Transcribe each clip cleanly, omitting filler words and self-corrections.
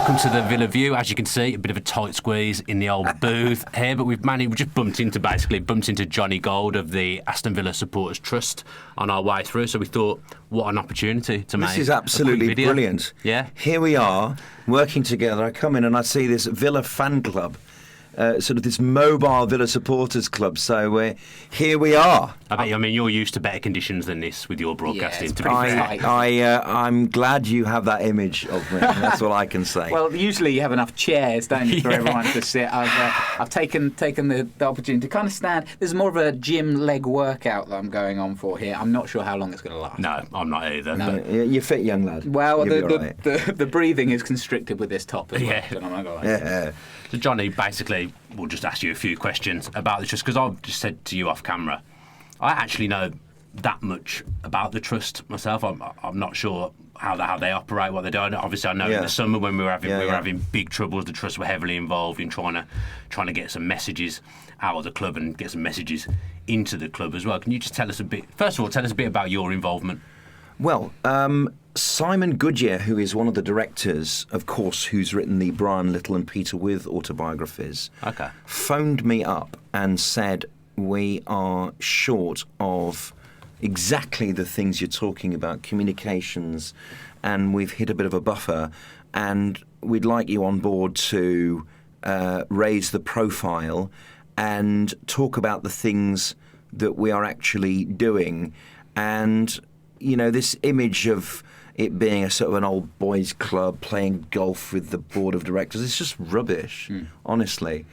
welcome to the Villa View. As you can see, a bit of a tight squeeze in the old booth here, but we just bumped into Jonny Gould of the Aston Villa Supporters Trust on our way through. So we thought, what an opportunity to make. This is absolutely brilliant. Yeah. Here we are working together. I come in and I see this Villa fan club. Sort of this mobile Villa supporters club. So here we are. I mean, you're used to better conditions than this with your broadcasting. To be fair, I'm glad you have that image of me. That's all I can say. Well, usually you have enough chairs, don't you, for everyone to sit. I've taken the opportunity to kind of stand. There's more of a gym leg workout that I'm going on for here. I'm not sure how long it's going to last. No, I'm not either. No. You're fit, young lad. Well, the breathing is constricted with this top as well. So I'm not gonna lie. Yeah. So, Jonny, basically, we'll just ask you a few questions about this, just because I've just said to you off camera, I actually know that much about the trust myself. I'm not sure how they operate, what they do. Obviously, I know in the summer when we were having big troubles, the trust were heavily involved in trying to get some messages out of the club and get some messages into the club as well. Can you just tell us a bit? First of all, tell us a bit about your involvement. Well, Simon Goodyear, who is one of the directors, of course, who's written the Brian Little and Peter With autobiographies, phoned me up and said, we are short of exactly the things you're talking about, communications, and we've hit a bit of a buffer, and we'd like you on board to raise the profile and talk about the things that we are actually doing. And, you know, this image of it being a sort of an old boys club playing golf with the board of directors, it's just rubbish, honestly.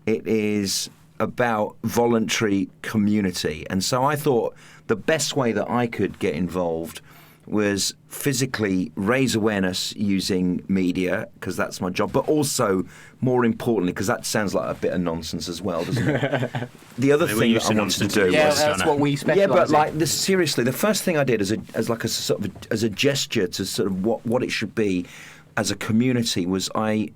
It is about voluntary community. And so I thought the best way that I could get involved was physically raise awareness using media, because that's my job, but also, more importantly, because that sounds like a bit of nonsense as well, doesn't it? The other thing that I wanted to do was... that's what we specialise in. Yeah, but like this, seriously, the first thing I did as a gesture to sort of what it should be as a community was I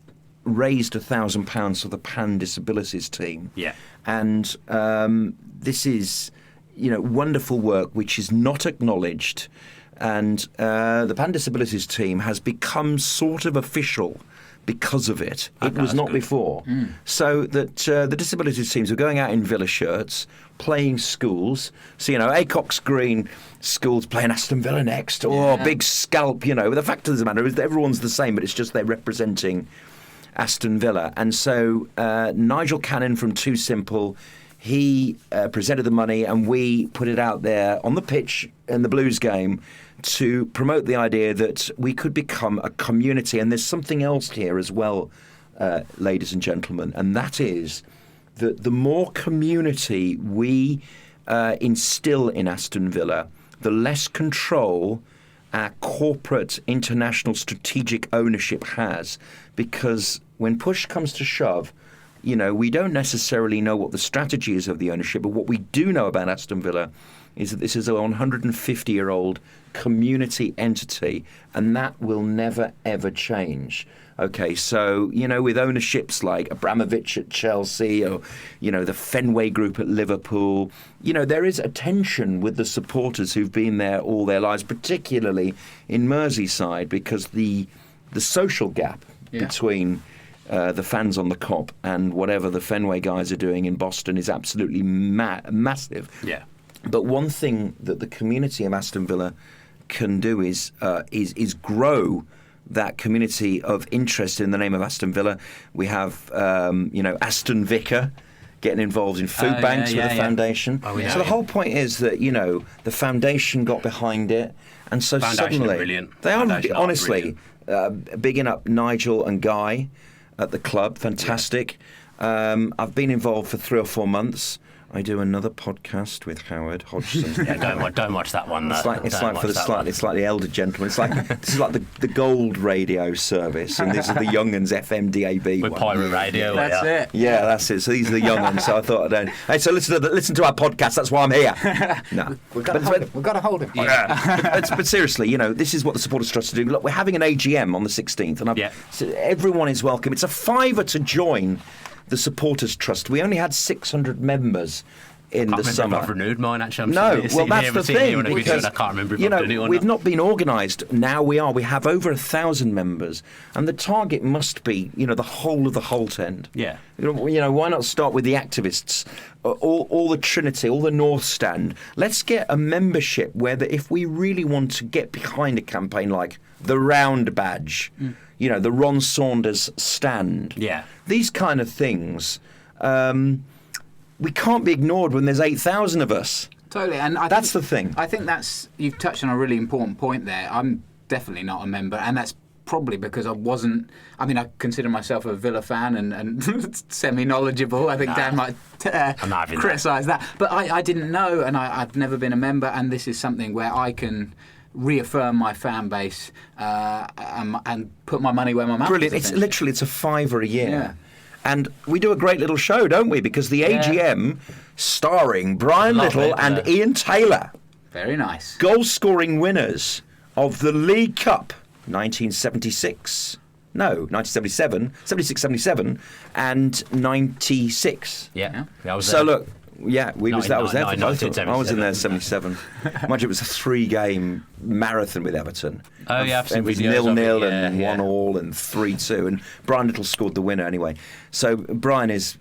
raised £1,000 for the Pan Disabilities team. Yeah. And this is, wonderful work which is not acknowledged. And the Pan Disabilities team has become sort of official because of it. It was not before. So that the disabilities teams are going out in Villa shirts, playing schools. So, Acox Green schools playing Aston Villa next, or Big Scalp, The fact of the matter is that everyone's the same, but it's just they're representing Aston Villa. And so Nigel Cannon from Too Simple, he presented the money, and we put it out there on the pitch in the Blues game to promote the idea that we could become a community. And there's something else here as well, ladies and gentlemen, and that is that the more community we instill in Aston Villa, the less control our corporate international strategic ownership has. Because when push comes to shove, we don't necessarily know what the strategy is of the ownership, but what we do know about Aston Villa is that this is a 150-year-old community entity, and that will never, ever change. Okay, so, with ownerships like Abramovich at Chelsea or, the Fenway Group at Liverpool, there is a tension with the supporters who've been there all their lives, particularly in Merseyside, because the social gap between the fans on the Kop and whatever the Fenway guys are doing in Boston is absolutely massive. Yeah. But one thing that the community of Aston Villa can do is grow that community of interest in the name of Aston Villa. We have, Aston Vicar getting involved in food banks with the foundation. So the whole point is that, the foundation got behind it, and so suddenly brilliant. They are honestly bigging up Nigel and Guy at the club. Fantastic. I've been involved for 3 or 4 months. I do another podcast with Howard Hodgson. Don't watch that one. It's like for the slightly elder gentlemen. It's like this is like the gold radio service, and these are the young uns FM DAB. With pirate radio. That's it. Yeah, that's it. So these are the young uns. So I thought hey, so listen to our podcast. That's why I'm here. No, we've got to hold him. But seriously, this is what the Supporters Trust do. Look, we're having an AGM on the 16th, and so everyone is welcome. It's a £5 to join the Supporters Trust. We only had 600 members in the summer. I've renewed mine, actually. Well, that's the thing. Because, I can't remember if I've done it or we've not. not been organised. Now we are. We have over 1,000 members, and the target must be, the whole of the Holt End. Yeah. Why not start with the activists, all the Trinity, all the North Stand? Let's get a membership where if we really want to get behind a campaign like the Round Badge, the Ron Saunders Stand, these kind of things. We can't be ignored when there's 8,000 of us. Totally, and that's the thing. I think you've touched on a really important point there. I'm definitely not a member, and that's probably because I wasn't. I mean, I consider myself a Villa fan and semi-knowledgeable. I think Dan might criticise that, but I didn't know, and I've never been a member, and this is something where I can reaffirm my fan base and put my money where my mouth is. Brilliant! It's a £5 a year. Yeah. And we do a great little show, don't we? Because the AGM, starring Brian Little and Ian Taylor. Very nice. Goal-scoring winners of the League Cup 1976. No, 1977, 76-77, and 96. Yeah. Look, that was there for both. I was in there 77. Mind you, it was a 3-game marathon with Everton. Oh yeah, it was 0-0 and 1-1 and 3-2, and Brian Little scored the winner anyway. So Brian is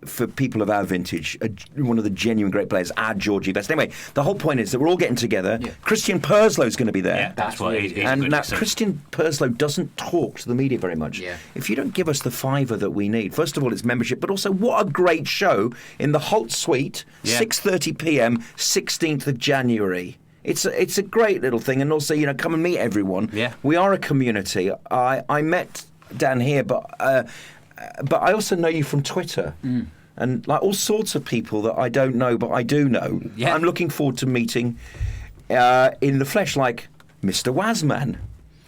for people of our vintage one of the genuine great players. Our Georgie best. Anyway, the whole point is that we're all getting together. Yeah. Christian Perslow's going to be there. Yeah, that's what he's and now Christian Perslow doesn't talk to the media very much. Yeah. If you don't give us the £5 that we need, first of all, it's membership, but also what a great show in the Holt Suite, 6:30 p.m, 16th of January. It's a great little thing, and also come and meet everyone. Yeah. We are a community. I met Dan here, but I also know you from Twitter. And like all sorts of people that I don't know, but I do know. Yeah. I'm looking forward to meeting in the flesh, like Mr. Wazman.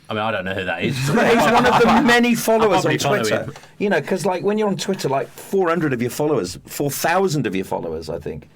I mean, I don't know who that is. He's one of the many followers on follow Twitter. him. Because when you're on Twitter, 400 of your followers, 4,000 of your followers, I think,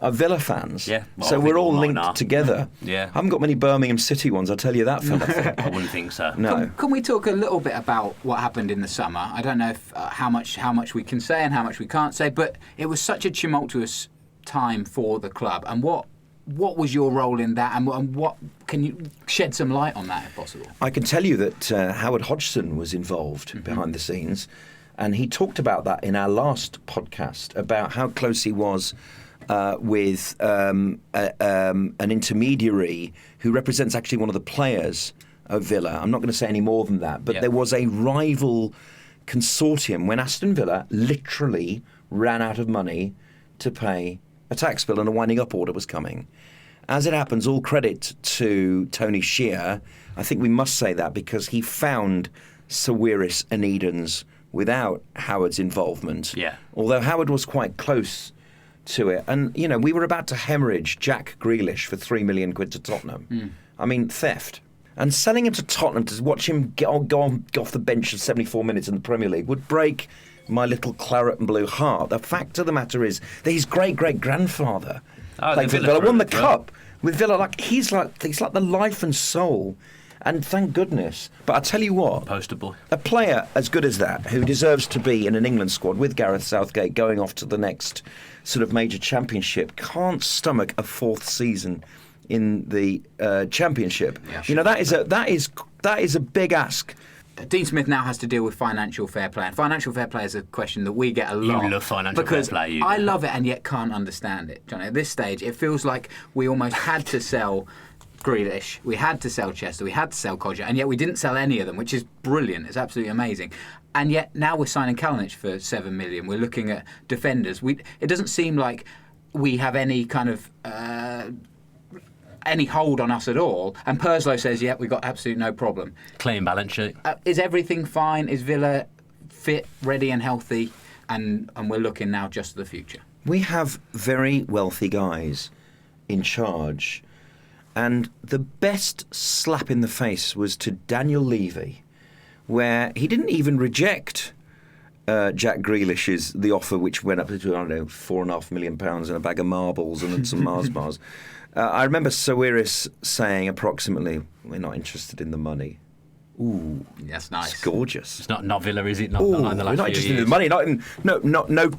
are Villa fans. Yeah. Well, so we're all linked together. Yeah. I haven't got many Birmingham City ones, I'll tell you that for nothing. I wouldn't think so. No. Can we talk a little bit about what happened in the summer? I don't know if, how much we can say and how much we can't say, but it was such a tumultuous time for the club. And what was your role in that, and what can you shed some light on that if possible? I can tell you that Howard Hodgson was involved behind the scenes, and he talked about that in our last podcast about how close he was with an intermediary who represents actually one of the players of Villa. I'm not going to say any more than that, but there was a rival consortium when Aston Villa literally ran out of money to pay a tax bill, and a winding up order was coming. As it happens, all credit to Tony Shear. I think we must say that because he found Sawiris and Edens without Howard's involvement. Yeah. Although Howard was quite close to it. And, we were about to hemorrhage Jack Grealish for £3 million to Tottenham. I mean, theft. And selling him to Tottenham to watch him go off the bench for 74 minutes in the Premier League would break my little claret and blue heart. The fact of the matter is that his great-great-grandfather played for Villa, won the cup with Villa. He's like the life and soul, and thank goodness. But I tell you what, poster boy, a player as good as that, who deserves to be in an England squad with Gareth Southgate going off to the next sort of major championship, can't stomach a 4th season in the championship. Yeah, that is a big ask. Dean Smith now has to deal with financial fair play. And financial fair play is a question that we get a lot. You love financial fair play. I love it and yet can't understand it, Johnny. At this stage, it feels like we almost had to sell Grealish, we had to sell Chester, we had to sell Codger, and yet we didn't sell any of them, which is brilliant. It's absolutely amazing. And yet now we're signing Kalinic for $7 million. We're looking at defenders. It doesn't seem like we have any kind of any hold on us at all, and Perslow says, we've got absolutely no problem. Clean balance sheet. Is everything fine? Is Villa fit, ready and healthy? And we're looking now just to the future. We have very wealthy guys in charge, and the best slap in the face was to Daniel Levy, where he didn't even reject Jack Grealish's the offer, which went up to £4.5 million and a bag of marbles and some Mars bars. I remember Sawiris saying approximately, "We're not interested in the money." Ooh, That's nice. it's gorgeous. It's not Villa, is it? Not Ooh, like the we're last not few interested years. in the money.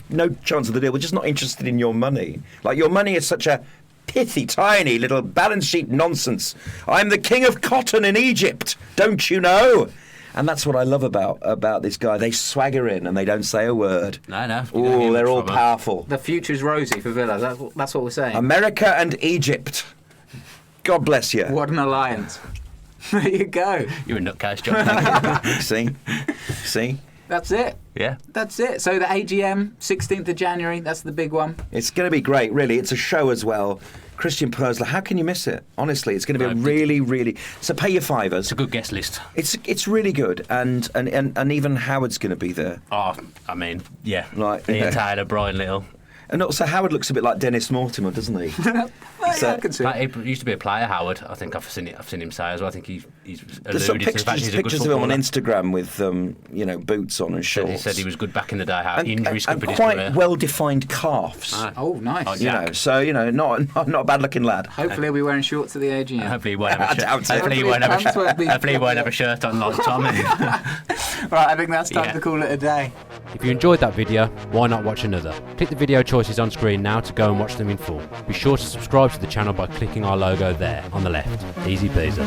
No chance of the deal. We're just not interested in your money. Like, your money is such a pithy, tiny little balance sheet nonsense. I'm the king of cotton in Egypt, don't you know? And that's what I love about this guy. They swagger in and they don't say a word. No. You don't Oh, hear they're much all from 'em. powerful. The future's rosy for Villa. That's what we're saying. America and Egypt. God bless you. What an alliance. There you go. You're a nutcase, John. See? That's it. Yeah. That's it. So the AGM, 16th of January, that's the big one. It's going to be great, really. It's a show as well. Christian Pursler, how can you miss it? Honestly, it's going to be really. So pay your $5s. It's a good guest list. It's really good, and even Howard's going to be there. Oh, I mean, yeah. Like, Ian yeah. Taylor, Brian Little. And also, Howard looks a bit like Dennis Mortimer, doesn't he? Well, So- yeah, I can see it. He used to be a player, Howard. I think I've seen him say as well. I think he's There's some alluded to the fact he's a good pictures of him on footballer. Instagram with boots on and shorts. He said he was good back in the day. How and, injuries and scuppered his quite career. well-defined calves. Oh, nice. Not a bad-looking lad. Hopefully he'll be wearing shorts to the AGM. Hopefully he won't have I a shirt. doubt it. Hopefully he won't have a Pants won't be- shirt. Hopefully he won't have a shirt on like Tommy. Right, I think that's time Yeah. to call it a day. If you enjoyed that video, why not watch another? Click the video choices on screen now to go and watch them in full. Be sure to subscribe to the channel by clicking our logo there on the left. Easy peasy.